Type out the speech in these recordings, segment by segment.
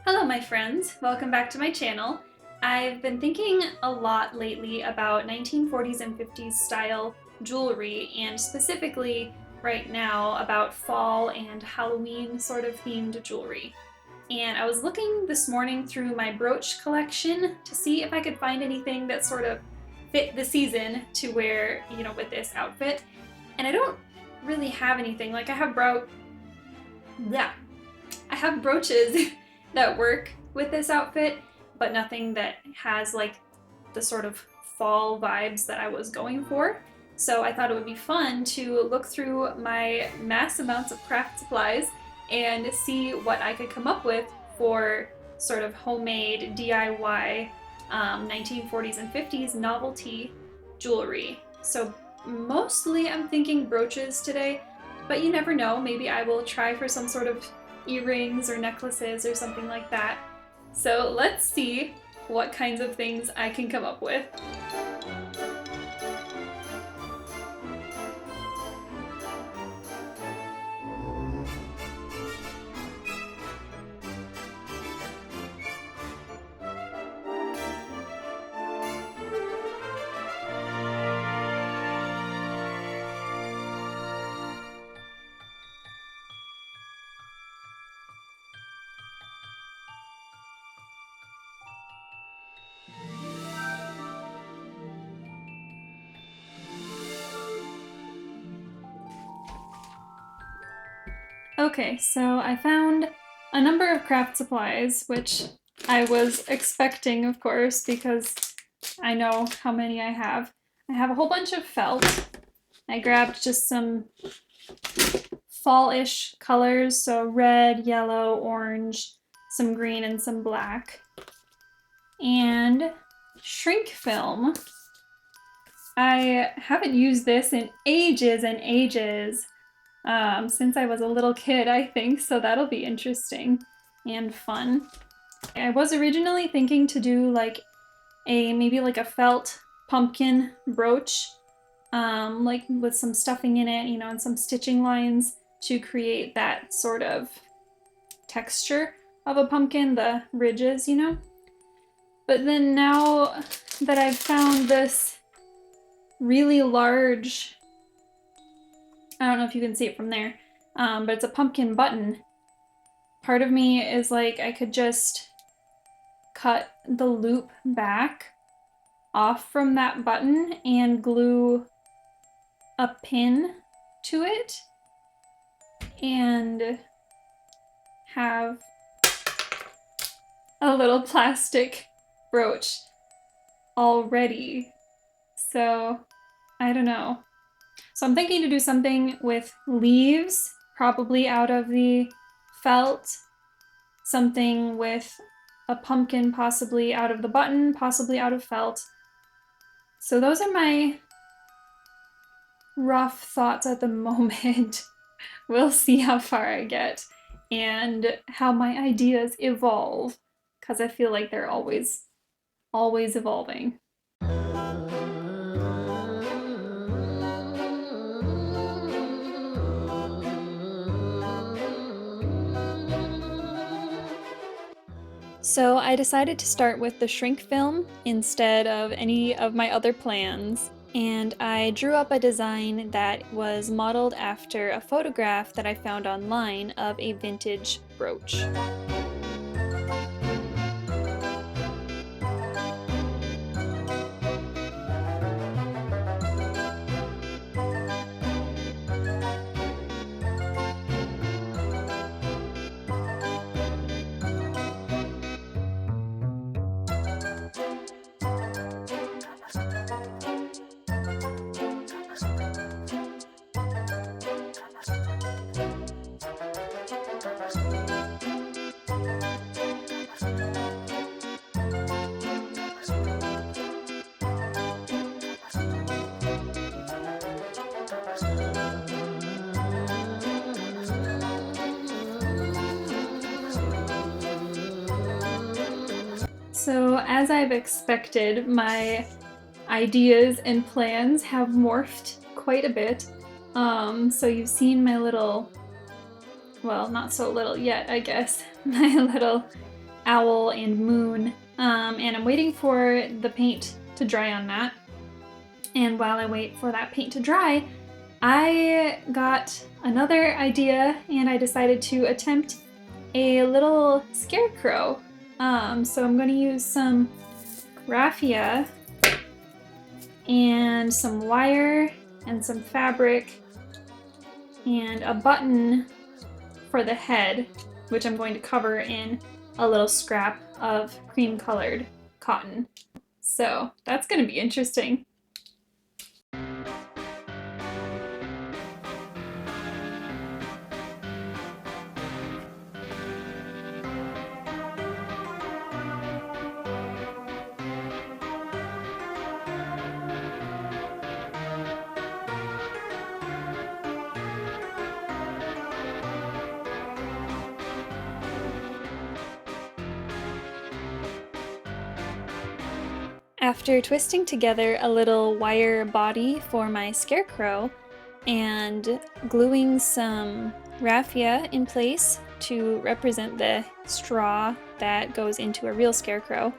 Hello my friends, welcome back to my channel. I've been thinking a lot lately about 1940s and 50s style jewelry, and specifically right now about fall and Halloween sort of themed jewelry. And I was looking this morning through my brooch collection to see if I could find anything that sort of fit the season to wear, with this outfit. And I don't really have anything. Like I have brooches that work with this outfit, but nothing that has like the sort of fall vibes that I was going for. So I thought it would be fun to look through my mass amounts of craft supplies and see what I could come up with for sort of homemade DIY 1940s and 50s novelty jewelry. So mostly I'm thinking brooches today, but you never know, maybe I will try for some sort of earrings or necklaces or something like that. So let's see what kinds of things I can come up with. Okay, so I found a number of craft supplies, which I was expecting, of course, because I know how many I have. I have a whole bunch of felt. I grabbed just some fall-ish colors, so red, yellow, orange, some green, and some black. And shrink film. I haven't used this in ages and ages. Since I was a little kid, I think, so that'll be interesting and fun. I was originally thinking to do maybe like a felt pumpkin brooch, like with some stuffing in it, and some stitching lines to create that sort of texture of a pumpkin, the ridges, But then now that I've found this really large, I don't know if you can see it from there, but it's a pumpkin button. Part of me is like, I could just cut the loop back off from that button and glue a pin to it and have a little plastic brooch already. So, I don't know. So I'm thinking to do something with leaves, probably out of the felt, something with a pumpkin possibly out of the button, possibly out of felt. So those are my rough thoughts at the moment. We'll see how far I get and how my ideas evolve, because I feel like they're always evolving. So I decided to start with the shrink film instead of any of my other plans, and I drew up a design that was modeled after a photograph that I found online of a vintage brooch. So as I've expected, my ideas and plans have morphed quite a bit. So you've seen my little, well, not so little yet, I guess, my little owl and moon, and I'm waiting for the paint to dry on that. And while I wait for that paint to dry, I got another idea and I decided to attempt a little scarecrow. So I'm going to use some raffia and some wire and some fabric and a button for the head, which I'm going to cover in a little scrap of cream colored cotton. So that's going to be interesting. After twisting together a little wire body for my scarecrow and gluing some raffia in place to represent the straw that goes into a real scarecrow,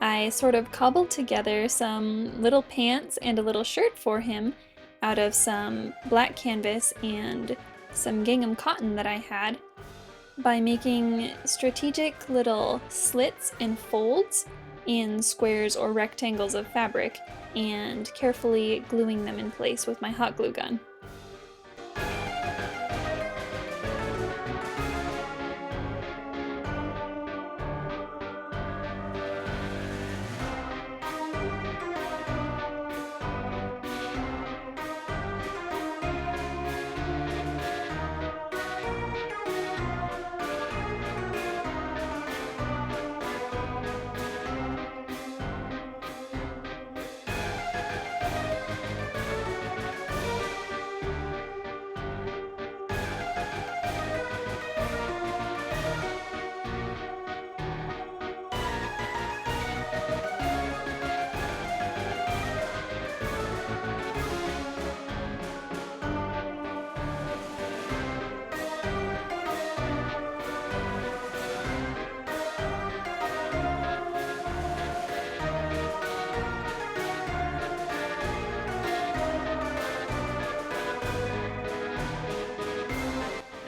I sort of cobbled together some little pants and a little shirt for him out of some black canvas and some gingham cotton that I had by making strategic little slits and folds in squares or rectangles of fabric and carefully gluing them in place with my hot glue gun.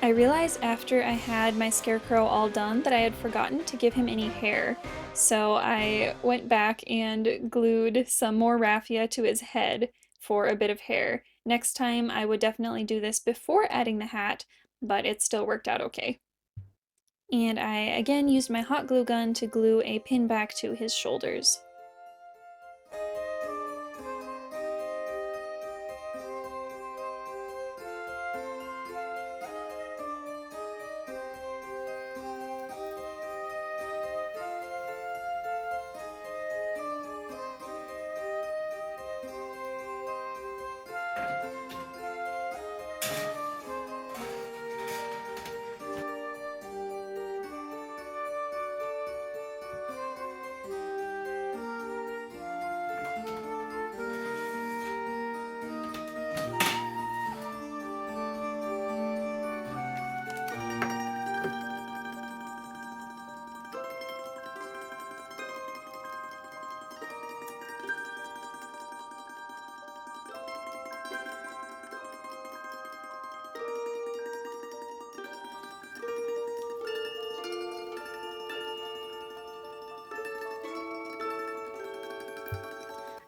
I realized after I had my scarecrow all done that I had forgotten to give him any hair, so I went back and glued some more raffia to his head for a bit of hair. Next time I would definitely do this before adding the hat, but it still worked out okay. And I again used my hot glue gun to glue a pin back to his shoulders.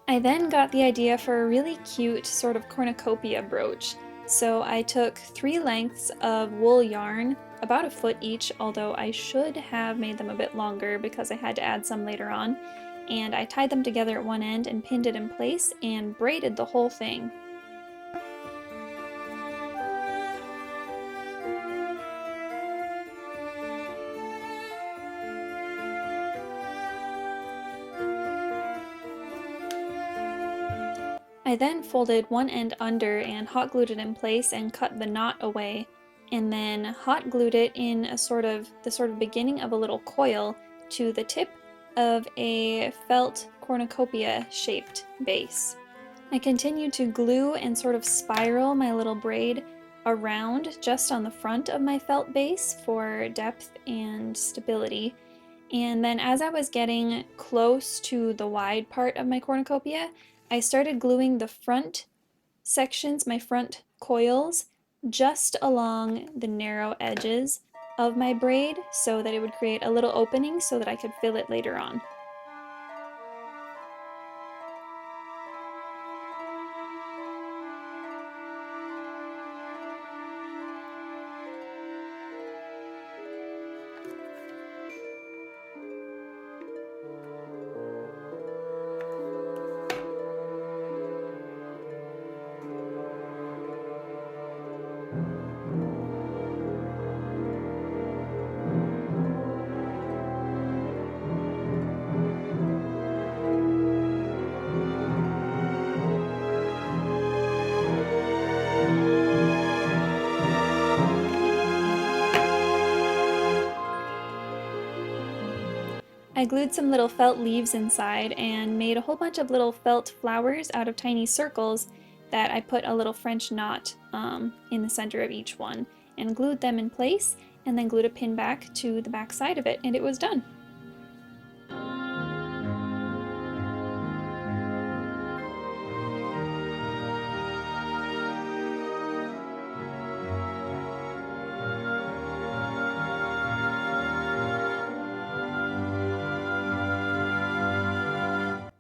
I then got the idea for a really cute sort of cornucopia brooch. So I took 3 lengths of wool yarn, about a foot each, although I should have made them a bit longer because I had to add some later on, and I tied them together at one end and pinned it in place and braided the whole thing. I then folded one end under and hot glued it in place and cut the knot away, and then hot glued it in the sort of beginning of a little coil to the tip of a felt cornucopia shaped base. I continued to glue and sort of spiral my little braid around just on the front of my felt base for depth and stability, And then as I was getting close to the wide part of my cornucopia, I started gluing the front sections, my front coils, just along the narrow edges of my braid so that it would create a little opening so that I could fill it later on. I glued some little felt leaves inside and made a whole bunch of little felt flowers out of tiny circles that I put a little French knot in the center of each one and glued them in place and then glued a pin back to the back side of it, and it was done.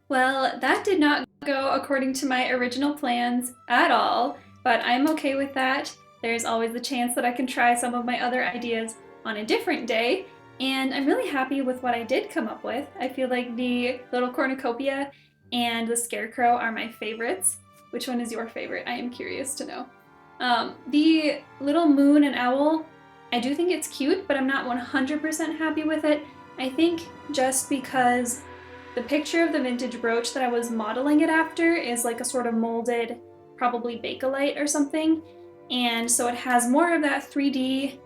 Well, that did not go according to my original plans at all, but I'm okay with that. There's always the chance that I can try some of my other ideas on a different day, and I'm really happy with what I did come up with. I feel like the little cornucopia and the scarecrow are my favorites. Which one is your favorite? I am curious to know. The little moon and owl, I do think it's cute, but I'm not 100% happy with it. I think just because the picture of the vintage brooch that I was modeling it after is like a sort of molded, probably Bakelite or something. And so it has more of that 3D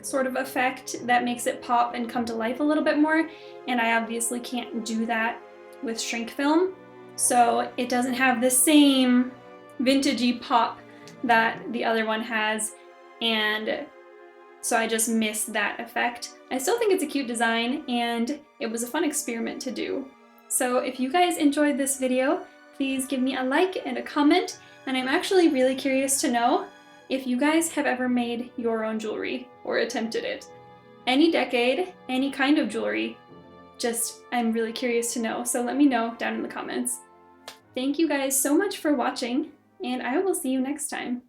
sort of effect that makes it pop and come to life a little bit more. And I obviously can't do that with shrink film. So it doesn't have the same vintagey pop that the other one has. And so I just missed that effect. I still think it's a cute design and it was a fun experiment to do. So if you guys enjoyed this video, please give me a like and a comment, and I'm actually really curious to know if you guys have ever made your own jewelry or attempted it. Any decade, any kind of jewelry, I'm really curious to know, so let me know down in the comments. Thank you guys so much for watching, and I will see you next time.